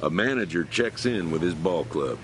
A manager checks in with his ball club.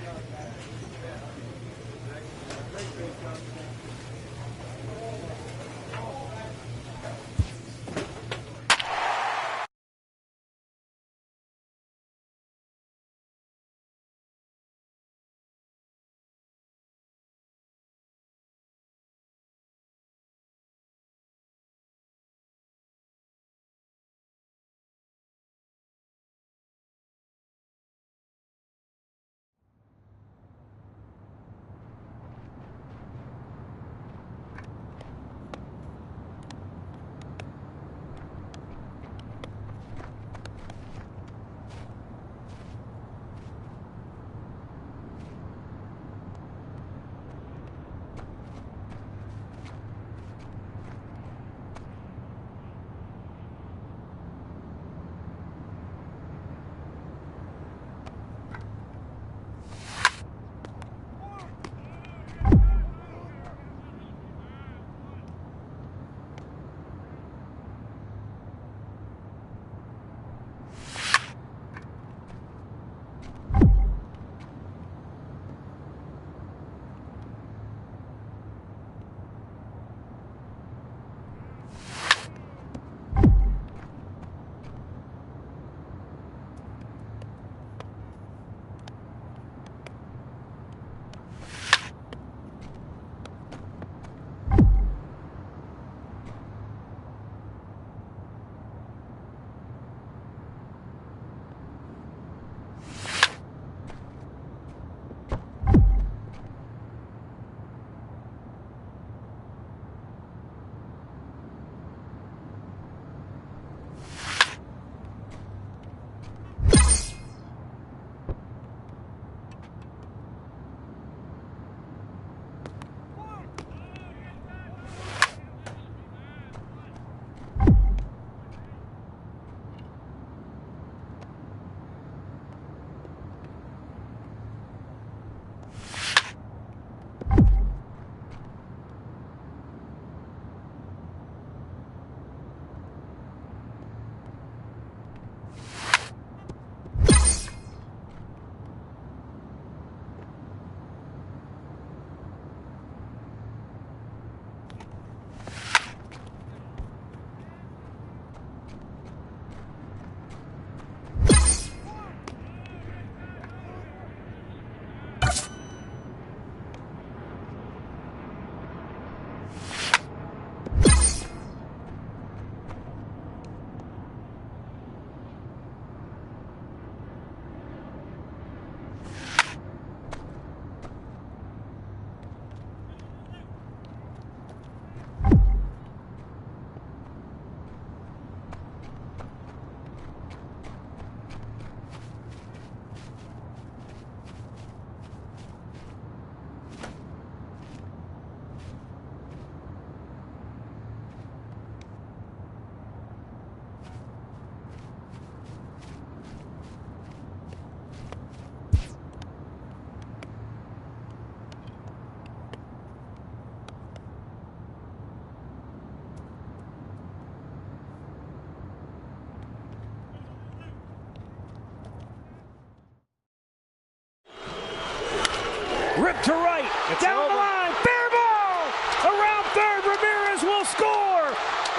Ripped to right, down the line, fair ball! Around third, Ramirez will score!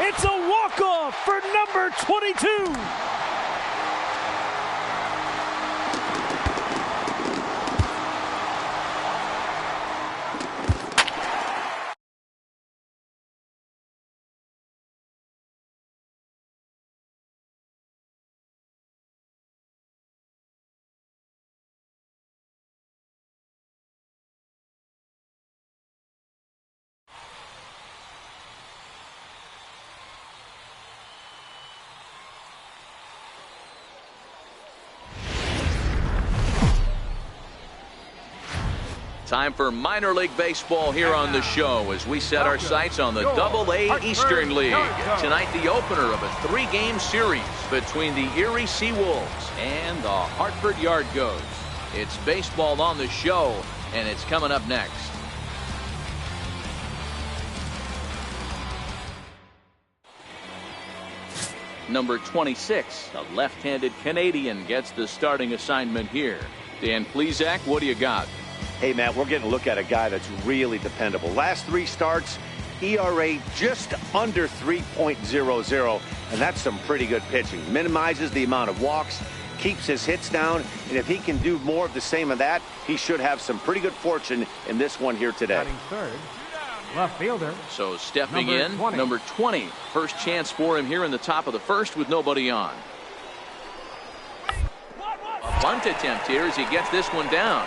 It's a walk-off for number 22! Time for minor league baseball here on the show as we set our sights on the Double-A Eastern League. Tonight, the opener of a 3-game series between the Erie Seawolves and the Hartford Yard Goats. It's baseball on the show, and it's coming up next. Number 26, a left-handed Canadian, gets the starting assignment here. Dan Plesac, what do you got? Hey, Matt, we're getting a look at a guy that's really dependable. Last 3 starts, ERA just under 3.00, and that's some pretty good pitching. Minimizes the amount of walks, keeps his hits down, and if he can do more of the same of that, he should have some pretty good fortune in this one here today. Batting third, left fielder. So stepping in, number 20. First chance for him here in the top of the first with nobody on. A bunt attempt here as he gets this one down.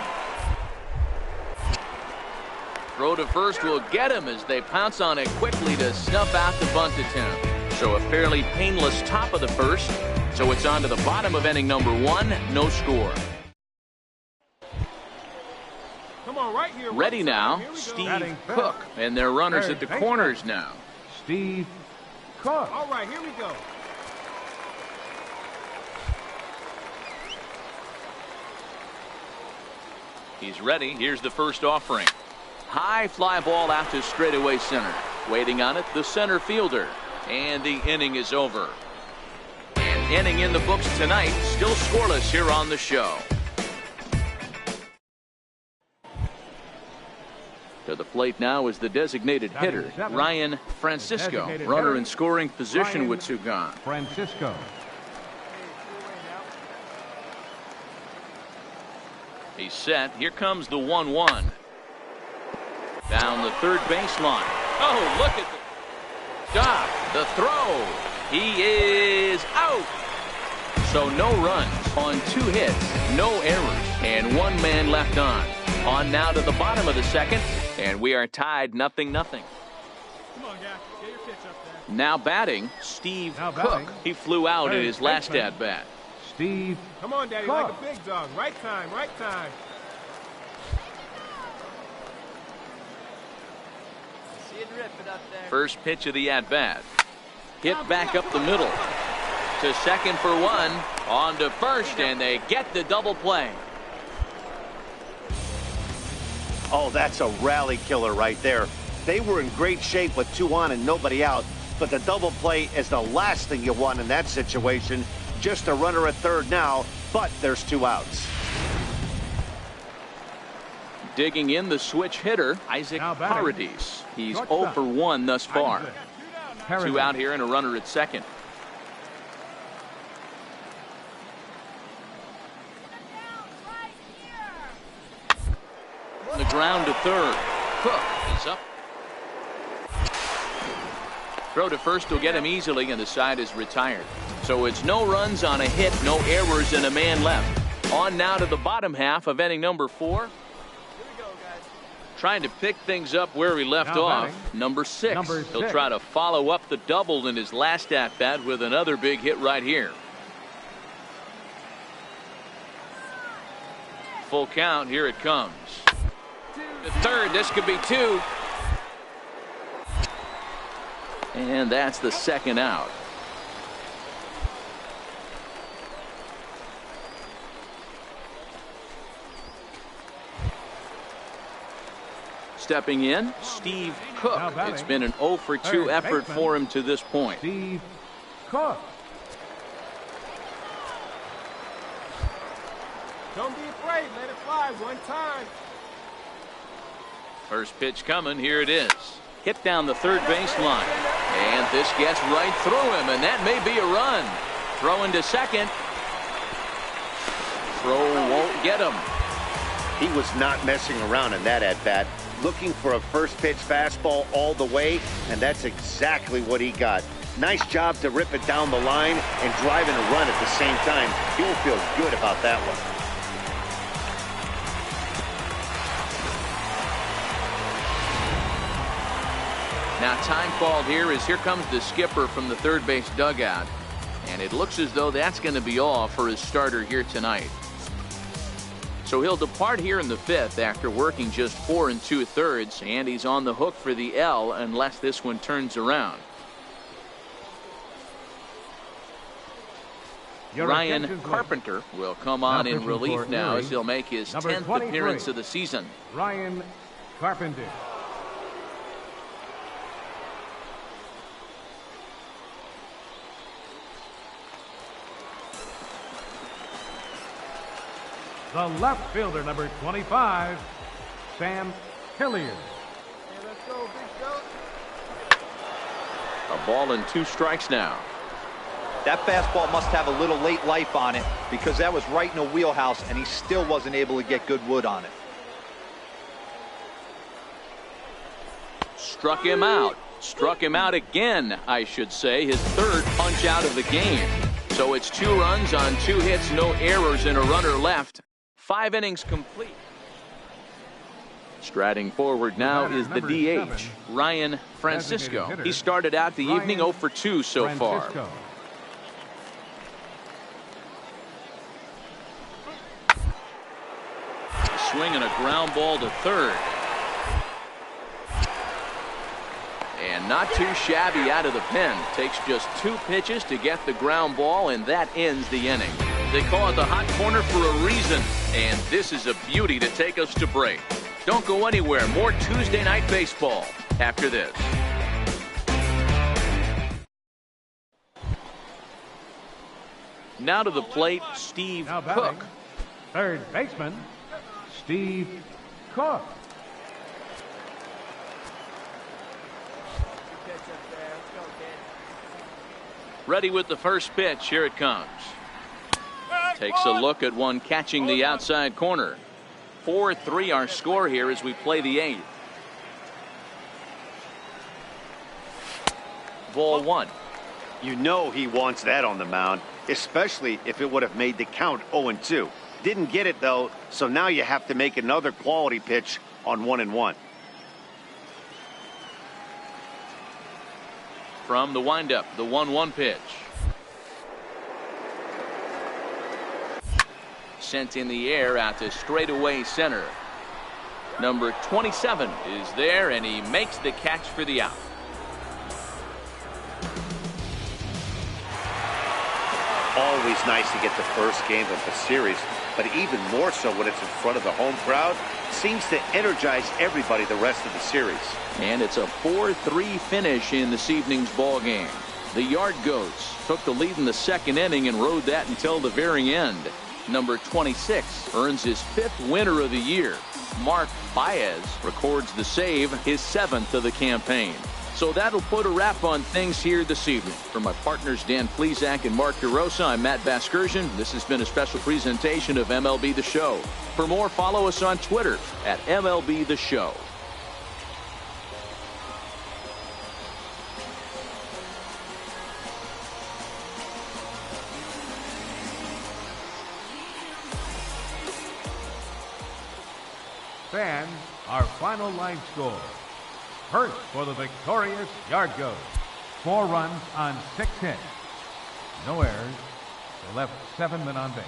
Throw to first will get him as they pounce on it quickly to snuff out the bunt attempt. So a fairly painless top of the first. So it's on to the bottom of inning number 1. No score. Come on, right here. Ready now, Steve Cook. And their runners at the corners now. Steve Cook. All right, here we go. He's ready. Here's the first offering. High fly ball out to straightaway center. Waiting on it, the center fielder. And the inning is over. An inning in the books tonight. Still scoreless here on the show. To the plate now is the designated hitter, Ryan Francisco. Runner in scoring position with 2 gone. Francisco. He's set. Here comes the 1-1. Down the third baseline. Oh, look at the stop. The throw. He is out. So no runs on 2 hits, no errors, and 1 man left on. On now to the bottom of the second, and we are tied 0-0. Come on, guy. Get your pitch up there. Now batting, Steve Cook. He flew out at his last at-bat. Steve. Come on, Daddy, like a big dog. Right time, right time. First pitch of the at-bat. Hit back up the middle. To second for 1. On to first, and they get the double play. Oh, that's a rally killer right there. They were in great shape with 2 on and nobody out, but the double play is the last thing you want in that situation. Just a runner at third now, but there's 2 outs. Digging in the switch hitter, Isaac Paradis. He's 0 for 1 thus far. 2 out here and a runner at second. The ground to third. Cook is up. Throw to first will get him easily, and the side is retired. So it's no runs on a hit, no errors, and a man left. On now to the bottom half of inning number 4. Trying to pick things up where he left off. Number 6. He'll try to follow up the double in his last at-bat with another big hit right here. Full count. Here it comes. To third. This could be 2. And that's the second out. Stepping in, Steve Cook. It's been an 0 for 2 effort for him to this point. Steve Cook. Don't be afraid. Let it fly one time. First pitch coming. Here it is. Hit down the third baseline. And this gets right through him, and that may be a run. Throwing to second. Throw won't get him. He was not messing around in that at-bat. Looking for a first pitch fastball all the way, and that's exactly what he got. Nice job to rip it down the line and drive in a run at the same time. He'll feel good about that one. Now time called here as here comes the skipper from the third base dugout. And it looks as though that's going to be all for his starter here tonight. So he'll depart here in the 5th after working just 4 2/3, and he's on the hook for the L unless this one turns around. Ryan Carpenter will come on in relief now as he'll make his 10th appearance of the season. Ryan Carpenter. the left fielder, number 25, Sam Hilliard. A ball and 2 strikes now. That fastball must have a little late life on it because that was right in a wheelhouse and he still wasn't able to get good wood on it. Struck him out. Struck him out again, I should say. His 3rd punch out of the game. So it's 2 runs on 2 hits, no errors, and a runner left. 5 innings complete. Striding forward now is the DH, Ryan Francisco. He started out the evening 0 for 2 so far. Swing and a ground ball to 3rd. And not too shabby out of the pen. Takes just 2 pitches to get the ground ball, and that ends the inning. They call it the hot corner for a reason, and this is a beauty to take us to break. Don't go anywhere. More Tuesday Night Baseball after this. Now to the plate, Steve Cook. 3rd baseman, Steve Cook. Ready with the first pitch. Here it comes. Takes a look at one catching the outside corner. 4-3 our score here as we play the 8th. Ball 1. You know he wants that on the mound, especially if it would have made the count 0-2. Didn't get it though, so now you have to make another quality pitch on 1-1. From the windup, the 1-1 pitch. Sent in the air out to straightaway center. Number 27 is there, and he makes the catch for the out. Always nice to get the first game of the series, but even more so when it's in front of the home crowd. Seems to energize everybody the rest of the series. And it's a 4-3 finish in this evening's ball game. The Yard Goats took the lead in the 2nd inning and rode that until the very end. Number 26 earns his 5th winner of the year. Mark Baez records the save, his 7th of the campaign. So that'll put a wrap on things here this evening. For my partners Dan Plesac and Mark DeRosa, I'm Matt Vasgersian. This has been a special presentation of MLB The Show. For more, follow us on Twitter at MLB The Show. Fans, our final line score. First for the victorious Yard Goats. 4 runs on 6 hits. No errors. They left 7 men on base.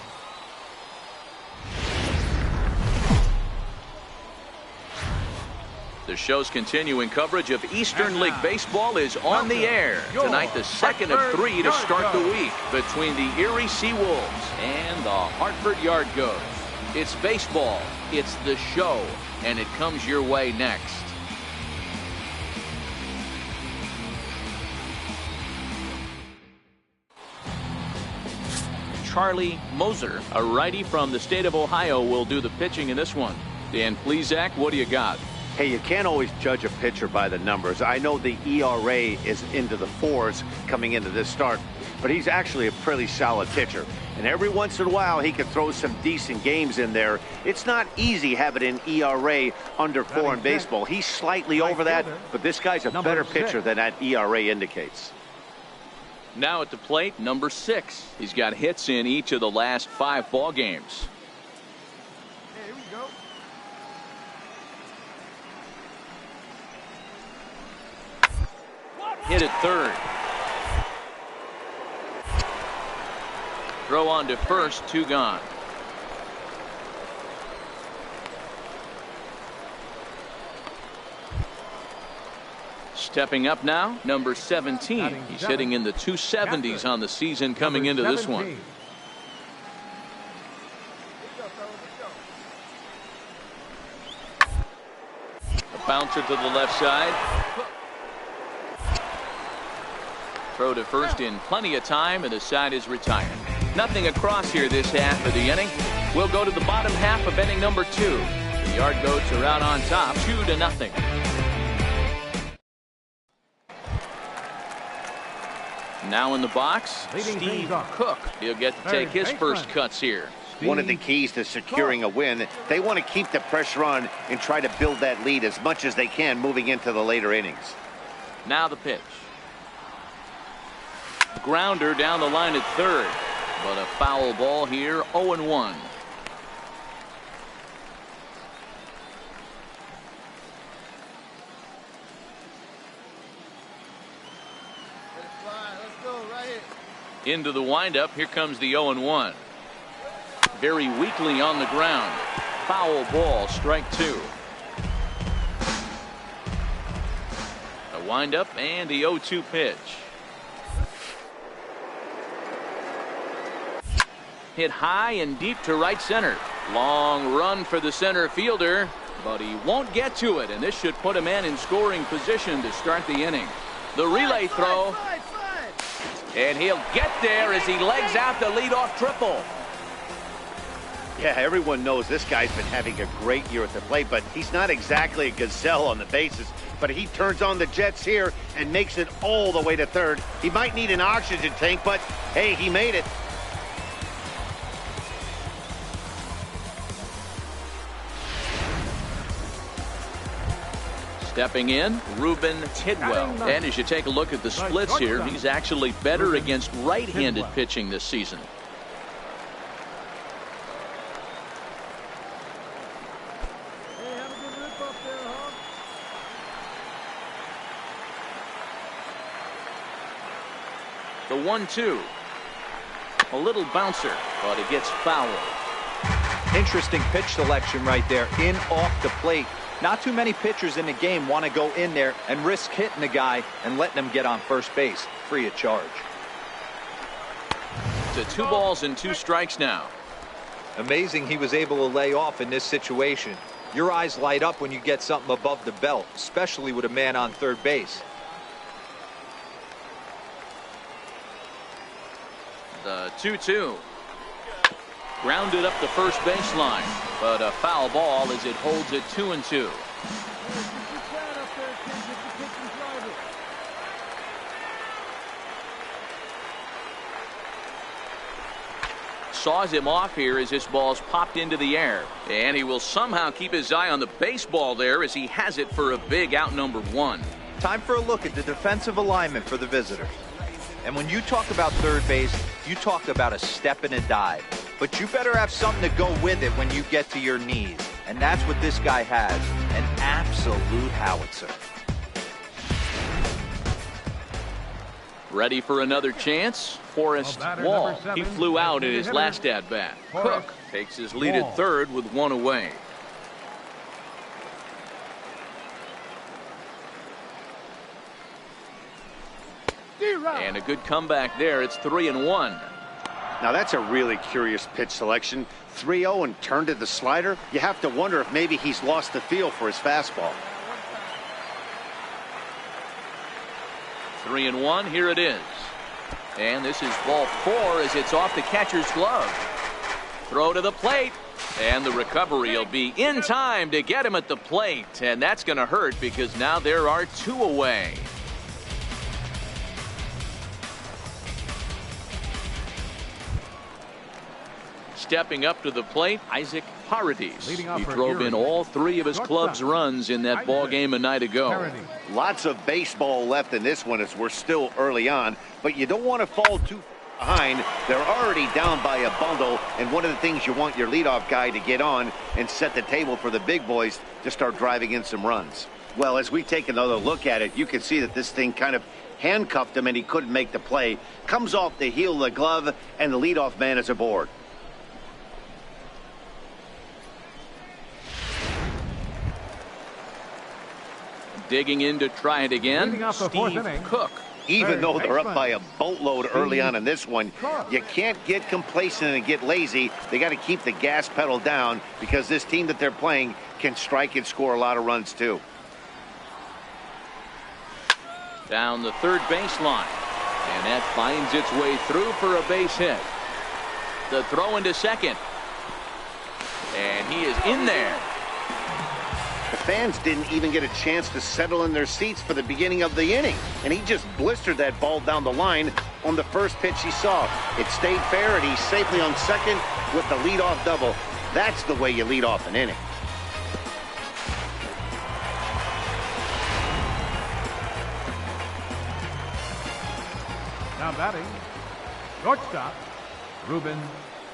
The show's continuing coverage of Eastern League Baseball is on the air. Tonight, the 2nd of 3 to start the week between the Erie Seawolves and the Hartford Yard Goats. It's baseball, it's the show, and it comes your way next. Charlie Moser, a righty from the state of Ohio, will do the pitching in this one. Dan Plesac, what do you got? Hey, you can't always judge a pitcher by the numbers. I know the ERA is into the 4s coming into this start, but he's actually a pretty solid pitcher. And every once in a while, he can throw some decent games in there. It's not easy having an ERA under 4 in baseball. He's slightly over that, but this guy's a better pitcher than that ERA indicates. Now at the plate, number 6. He's got hits in each of the last 5 ball games. Here we go. Hit at 3rd. Throw on to first, 2 gone. Stepping up now, number 17. He's hitting in the 270s on the season coming into this one. A bouncer to the left side. Throw to first in plenty of time, and the side is retired. Nothing across here this half of the inning. We'll go to the bottom half of inning number 2. The Yard Goats are out on top, 2-0. Now in the box, Steve Cook. He'll get to take his first cuts here. One of the keys to securing a win, they want to keep the pressure on and try to build that lead as much as they can moving into the later innings. Now the pitch. Grounder down the line at third, but a foul ball here, 0-1. Into the windup, here comes the 0-1. Very weakly on the ground. Foul ball, strike 2. A windup and the 0-2 pitch. Hit high and deep to right center. Long run for the center fielder, but he won't get to it, and this should put a man in scoring position to start the inning. The relay throw. And he'll get there as he legs out the leadoff triple. Yeah, everyone knows this guy's been having a great year at the plate, but he's not exactly a gazelle on the bases. But he turns on the jets here and makes it all the way to third. He might need an oxygen tank, but hey, he made it. Stepping in, Ruben Tidwell. And as you take a look at the splits here, he's actually better against right-handed pitching this season. The 1-2. A little bouncer, but it gets fouled. Interesting pitch selection right there, in off the plate. Not too many pitchers in the game want to go in there and risk hitting the guy and letting him get on first base free of charge. To 2 balls and 2 strikes now. Amazing he was able to lay off in this situation. Your eyes light up when you get something above the belt, especially with a man on third base. The 2-2. Grounded up the first baseline, but a foul ball as it holds it 2-2. Saws him off here as this ball's popped into the air, and he will somehow keep his eye on the baseball there as he has it for a big out number 1. Time for a look at the defensive alignment for the visitors. And when you talk about third base, you talk about a step and a dive. But you better have something to go with it when you get to your knees. And that's what this guy has. An absolute howitzer. Ready for another chance? Forrest Wall. He flew out in his last at-bat. Cook takes his lead at third with 1 away. And a good comeback there. It's 3-1. Now that's a really curious pitch selection. 3-0 and turned to the slider. You have to wonder if maybe he's lost the feel for his fastball. 3-1. Here it is. And this is ball 4 as it's off the catcher's glove. Throw to the plate. And the recovery will be in time to get him at the plate. And that's going to hurt because now there are 2 away. Stepping up to the plate, Isaac Paredes. He drove in all 3 of his club's runs in that ball game a night ago. Lots of baseball left in this one as we're still early on, but you don't want to fall too behind. They're already down by a bundle, and one of the things you want your leadoff guy to get on and set the table for the big boys to start driving in some runs. Well, as we take another look at it, you can see that this thing kind of handcuffed him and he couldn't make the play. Comes off the heel of the glove, and the leadoff man is aboard. Digging in to try it again, Steve Cook. Even though they're up by a boatload early on in this one, you can't get complacent and get lazy. They got to keep the gas pedal down because this team that they're playing can strike and score a lot of runs too. Down the third baseline, and that finds its way through for a base hit. The throw into second. he is in there. The fans didn't even get a chance to settle in their seats for the beginning of the inning, and he just blistered that ball down the line on the first pitch he saw. It stayed fair, and he's safely on second with the leadoff double. That's the way you lead off an inning. Now batting, shortstop, Ruben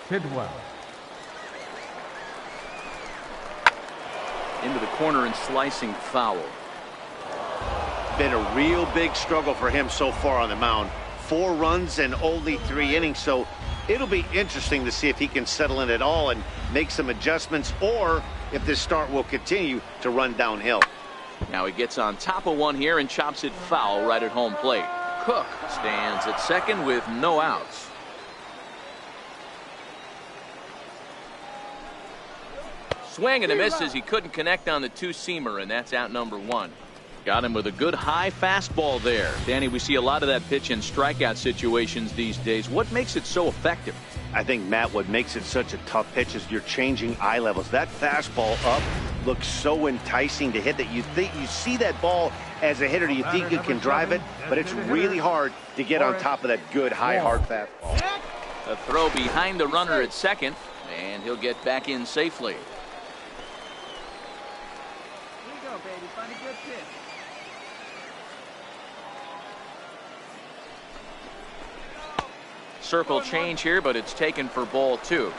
Tidwell. Into the corner and slicing foul. Been a real big struggle for him so far on the mound. 4 runs in only 3 innings, so it'll be interesting to see if he can settle in at all and make some adjustments, or if this start will continue to run downhill. Now he gets on top of one here and chops it foul right at home plate. Cook stands at second with no outs. Swing and a miss as he couldn't connect on the two-seamer, and that's out number 1. Got him with a good high fastball there. Danny, we see a lot of that pitch in strikeout situations these days. What makes it so effective? I think, Matt, what makes it such a tough pitch is you're changing eye levels. That fastball up looks so enticing to hit that you think you see that ball as a hitter, you think you can drive it, but it's really hard to get on top of that good high hard fastball. A throw behind the runner at second, and he'll get back in safely. Here you go, baby. Find a good pitch. Circle change here, but it's taken for ball 2.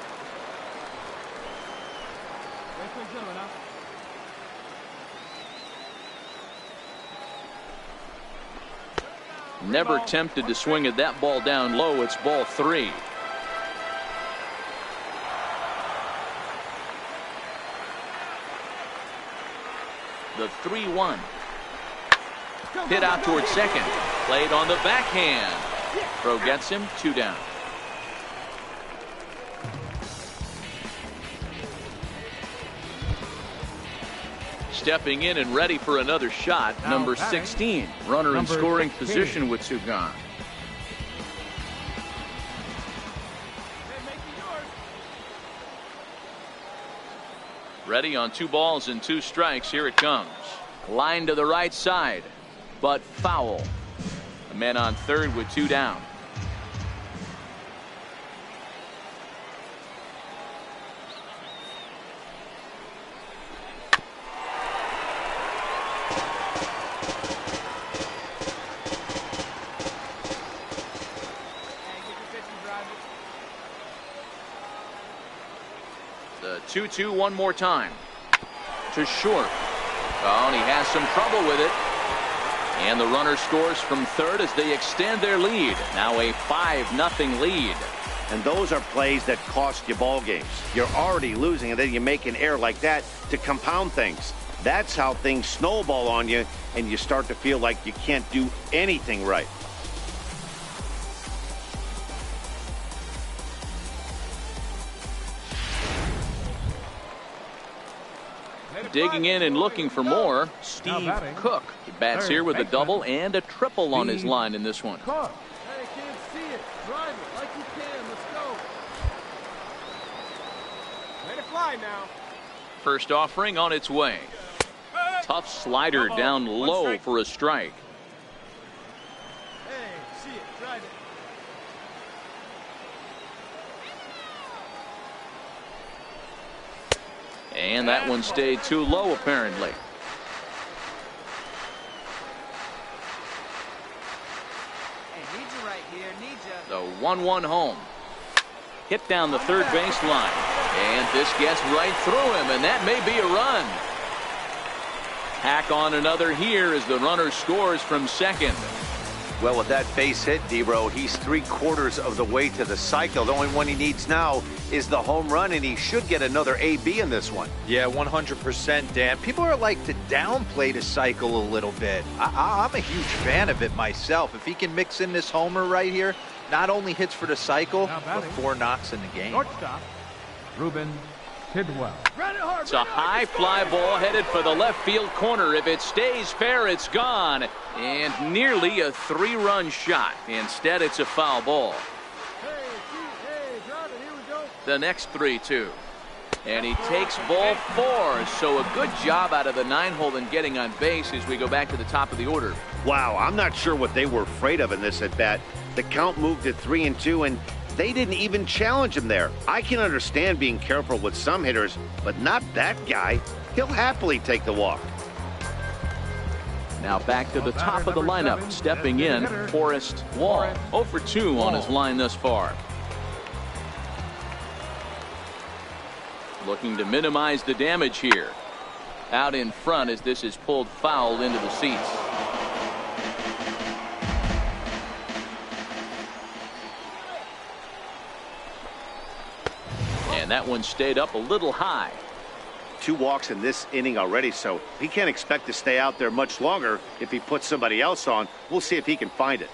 Never tempted to swing at that ball down low. It's ball 3. The 3-1. Hit out towards second. Played on the backhand. Throw gets him 2 down. Stepping in and ready for another shot, number 16. Runner in scoring position with 2 gone. Ready on 2 balls and 2 strikes. Here it comes. Line to the right side, but foul. A man on third with 2 down. The 2-2 one more time. To short. Oh, and he has some trouble with it. And the runner scores from third as they extend their lead. Now a 5-0 lead. And those are plays that cost you ball games. You're already losing, and then you make an error like that to compound things. That's how things snowball on you, and you start to feel like you can't do anything right. Digging in and looking for more, Steve Cook. He bats here with a double and a triple on his line in this one. Cook. Hey, can't see it. Drive it like you can. Let's go. Let it fly now. First offering on its way. Tough slider down low for a strike. Hey, see it. Drive it. And that one stayed too low, apparently. Hey, need you right here. Need you. The 1-1 home. Hit down the third base line. And this gets right through him, and that may be a run. Hack on another here as the runner scores from second. Well, with that base hit, D-Bro, he's 3/4 of the way to the cycle. The only one he needs now is the home run, and he should get another AB in this one. Yeah, 100%, Dan. People are like to downplay the cycle a little bit. I'm a huge fan of it myself. If he can mix in this homer right here, not only hits for the cycle, but 4 knocks in the game. Shortstop, Ruben Tidwell. It's a high fly ball headed for the left field corner. If it stays fair, it's gone. And nearly a 3-run shot. Instead, it's a foul ball. Hey, drive it. Here we go. The next 3-2. And he takes ball 4. So a good job out of the 9-hole in getting on base as we go back to the top of the order. Wow, I'm not sure what they were afraid of in this at-bat. The count moved to 3-2, and they didn't even challenge him there. I can understand being careful with some hitters, but not that guy. He'll happily take the walk. Now back to the top of the lineup. Stepping in, Forrest Wall. 0 for 2 on his line thus far. Looking to minimize the damage here. Out in front as this is pulled foul into the seats. And that one stayed up a little high. 2 walks in this inning already, so he can't expect to stay out there much longer if he puts somebody else on. We'll see if he can find it.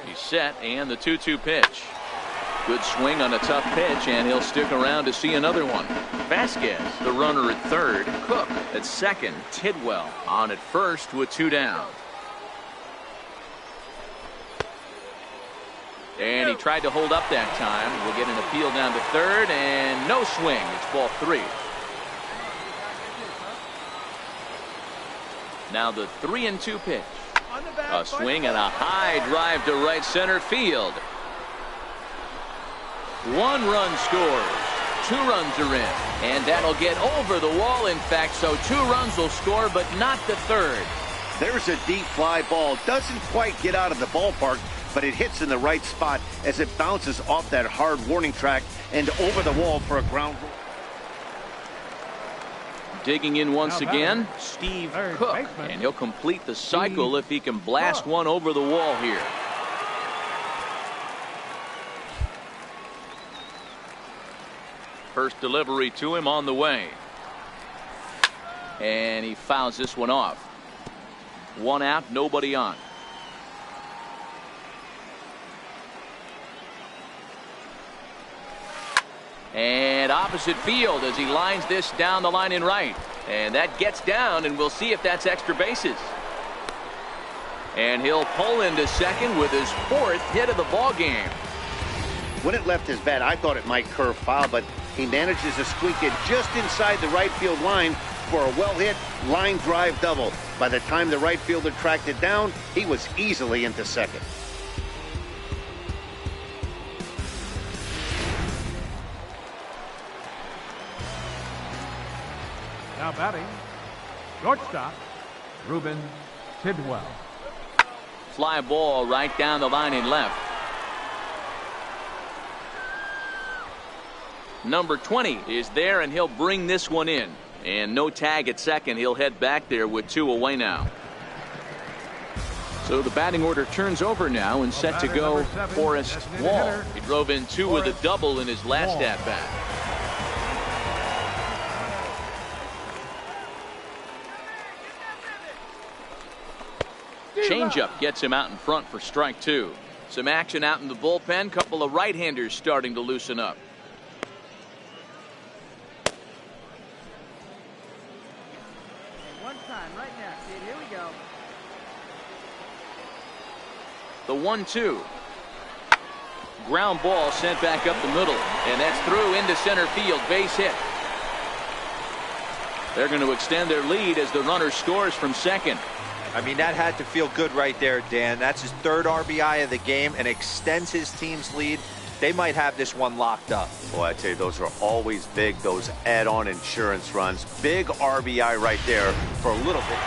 He's set, and the 2-2 pitch. Good swing on a tough pitch, and he'll stick around to see another one. Vasquez, the runner at third. Cook at second. Tidwell on at first with 2 down. And he tried to hold up that time. We'll get an appeal down to third, and no swing. It's ball 3. Now the 3-2 pitch. A swing and a high drive to right center field. 1 run scores. 2 runs are in. And that'll get over the wall, in fact, so 2 runs will score, but not the third. There's a deep fly ball. Doesn't quite get out of the ballpark, but it hits in the right spot as it bounces off that hard warning track and over the wall for a ground rule. Digging in once again, Steve Cook, and he'll complete the cycle if he can blast one over the wall here. First delivery to him on the way. And he fouls this one off. 1 out, nobody on. And opposite field as he lines this down the line in right. And that gets down, and we'll see if that's extra bases. And he'll pull into second with his 4th hit of the ball game. When it left his bat, I thought it might curve foul, but he manages to squeak it just inside the right field line for a well-hit line drive double. By the time the right fielder tracked it down, he was easily into second. Now batting, shortstop, Ruben Tidwell. Fly ball right down the line in left. Number 20 is there, and he'll bring this one in. And no tag at second. He'll head back there with 2 away now. So the batting order turns over now and set to go Forrest Wall. He drove in 2 with a double in his last at-bat. Changeup gets him out in front for strike 2. Some action out in the bullpen. Couple of right-handers starting to loosen up. One time right now, kid. Here we go. The 1-2. Ground ball sent back up the middle, and that's through into center field. Base hit. They're going to extend their lead as the runner scores from second. I mean, that had to feel good right there, Dan. That's his 3rd RBI of the game and extends his team's lead. They might have this one locked up. Boy, I tell you, those are always big, those add-on insurance runs. Big RBI right there for a little bit.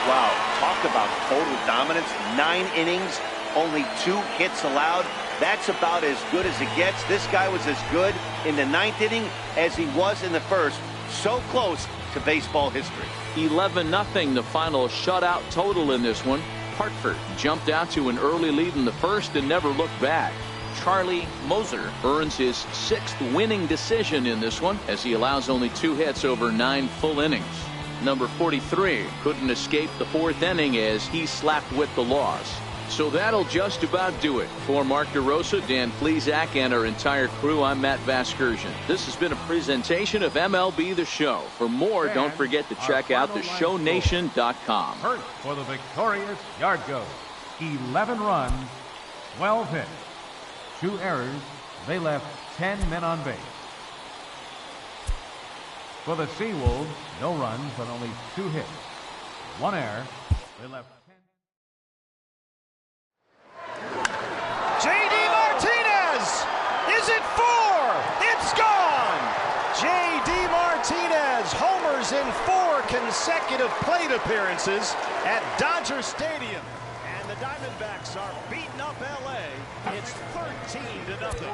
Wow, talk about total dominance. 9 innings, only 2 hits allowed. That's about as good as it gets. This guy was as good in the 9th inning as he was in the 1st. So close to baseball history. 11-0 the final shutout total in this one. Hartford jumped out to an early lead in the 1st and never looked back. Charlie Moser earns his 6th winning decision in this one as he allows only 2 hits over 9 full innings. Number 43 couldn't escape the 4th inning as he slapped with the loss. So that'll just about do it. For Mark DeRosa, Dan Plesac, and our entire crew, I'm Matt Vasgersian. This has been a presentation of MLB The Show. For more, don't forget to check out theshownation.com. Hurt for the victorious Yard Goats. 11 runs, 12 hits, 2 errors. They left 10 men on base. For the Seawolves, no runs, but only 2 hits, 1 error. They left 10. J.D. Martinez! Is it 4? It's gone! J.D. Martinez homers in 4 consecutive plate appearances at Dodger Stadium. And the Diamondbacks are beating up L.A. It's 13-0.